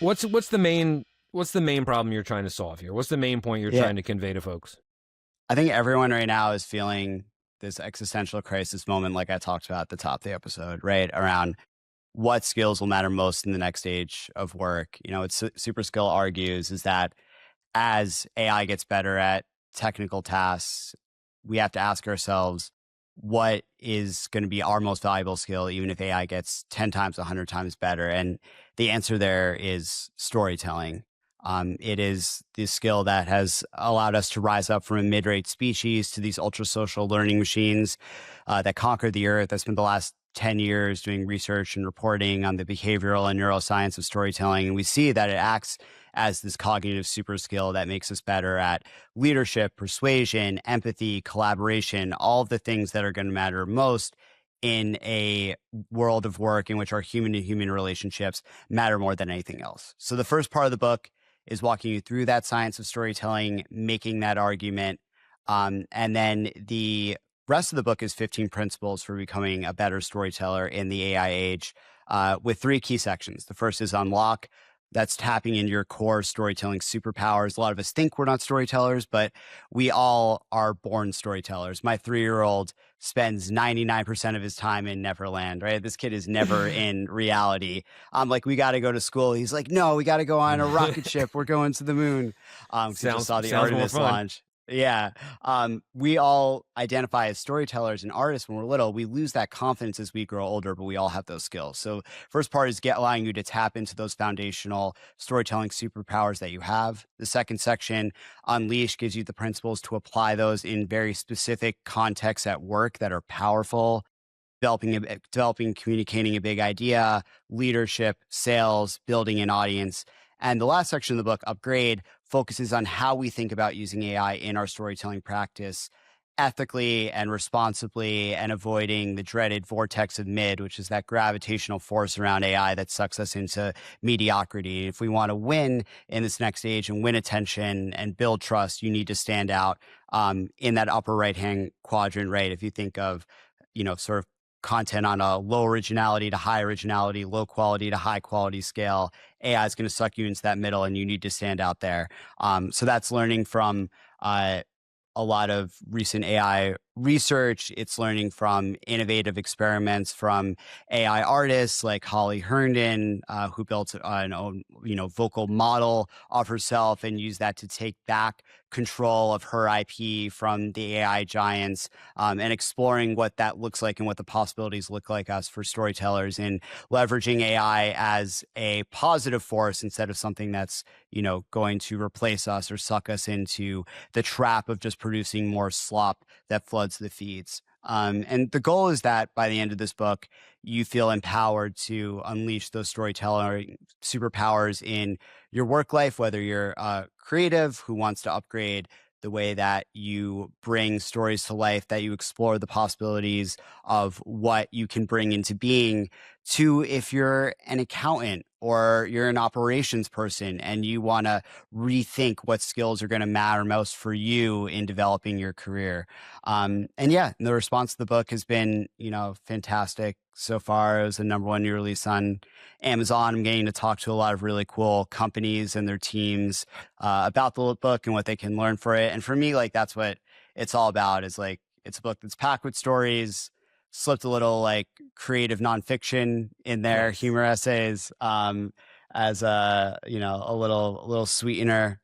What's the main problem you're trying to solve here? What's the main point you're Yeah, trying to convey to folks? I think everyone right now is feeling this existential crisis moment, like I talked about at the top of the episode, right? Around what skills will matter most in the next stage of work. You know, what Super Skill argues is that as AI gets better at technical tasks, we have to ask ourselves what is going to be our most valuable skill, even if AI gets 10 times, 100 times better. And the answer there is storytelling. It is the skill that has allowed us to rise up from a mid rate species to these ultra social learning machines that conquered the earth. I spent the last 10 years doing research and reporting on the behavioral and neuroscience of storytelling. And we see that it acts as this cognitive super skill that makes us better at leadership, persuasion, empathy, collaboration, all of the things that are going to matter most in a world of work in which our human to human relationships matter more than anything else. So the first part of the book is walking you through that science of storytelling, making that argument. And then the rest of the book is 15 principles for becoming a better storyteller in the AI age, with three key sections. The first is unlock. That's tapping into your core storytelling superpowers. A lot of us think we're not storytellers, but we all are born storytellers. My 3-year-old spends 99% of his time in Neverland, right? This kid is never in reality. I'm like, we got to go to school. He's like, no, we got to go on a rocket ship. We're going to the moon. 'Cause he just saw the Sounds more Artemis fun. launch. Yeah. We all identify as storytellers and artists when we're little. We lose that confidence as we grow older, but we all have those skills. So first part is allowing you to tap into those foundational storytelling superpowers that you have. The second section, Unleash, gives you the principles to apply those in very specific contexts at work that are powerful. Developing, communicating a big idea, leadership, sales, building an audience. And the last section of the book, Upgrade, focuses on how we think about using AI in our storytelling practice ethically and responsibly, and avoiding the dreaded vortex of mid, which is that gravitational force around AI that sucks us into mediocrity. If we want to win in this next age and win attention and build trust, you need to stand out in that upper right hand quadrant, right? If you think of, sort of content on a low originality to high originality, low quality to high quality scale, AI is going to suck you into that middle, and you need to stand out there. So that's learning from a lot of recent AI research. It's learning from innovative experiments from AI artists like Holly Herndon, who built an own, vocal model of herself and used that to take back control of her IP from the AI giants, and exploring what that looks like and what the possibilities look like us for storytellers in leveraging AI as a positive force instead of something that's, going to replace us or suck us into the trap of just producing more slop that floods the feeds. And the goal is that by the end of this book, you feel empowered to unleash those storytelling superpowers in your work life, whether you're creative who wants to upgrade the way that you bring stories to life, that you explore the possibilities of what you can bring into being, to if you're an accountant or you're an operations person and you want to rethink what skills are going to matter most for you in developing your career. And yeah, the response to the book has been, fantastic so far. It was the #1 new release on Amazon. I'm getting to talk to a lot of really cool companies and their teams about the book and what they can learn for it. And for me, like, that's what it's all about, is like, it's a book that's packed with stories, slipped a little like creative nonfiction in there, Nice. humor essays, as a, a little sweetener.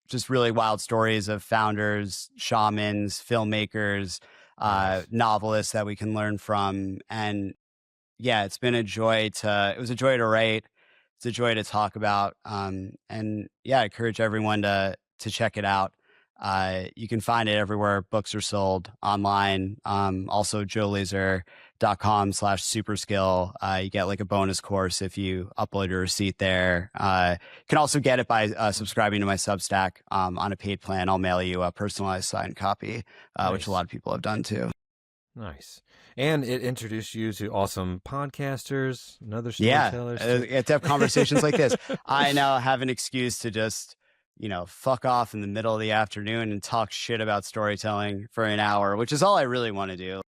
Just really wild stories of founders, shamans, filmmakers, Nice. novelists that we can learn from. And yeah, it was a joy to write. It's a joy to talk about. And yeah, I encourage everyone to check it out. You can find it everywhere books are sold, online. Also joelazer.com/superskill. You get like a bonus course if you upload your receipt there. You can also get it by subscribing to my Substack on a paid plan. I'll mail you a personalized signed copy, which a Nice. lot of people have done too. Nice. And it introduced you to awesome podcasters and other Yeah, storytellers too. you have to have conversations like this. I now have an excuse to just, fuck off in the middle of the afternoon and talk shit about storytelling for an hour, which is all I really want to do.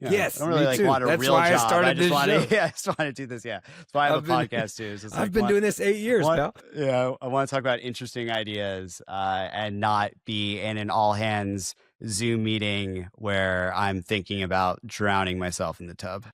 I Yes, don't really me like too. want a That's real why I job. I started just this want show. to, yeah, I just want to do this. Yeah. That's why I have a I've been podcast too. It's just I've like, been doing this 8 years, pal. yeah, I want to talk about interesting ideas and not be in an all hands Zoom meeting where I'm thinking about drowning myself in the tub.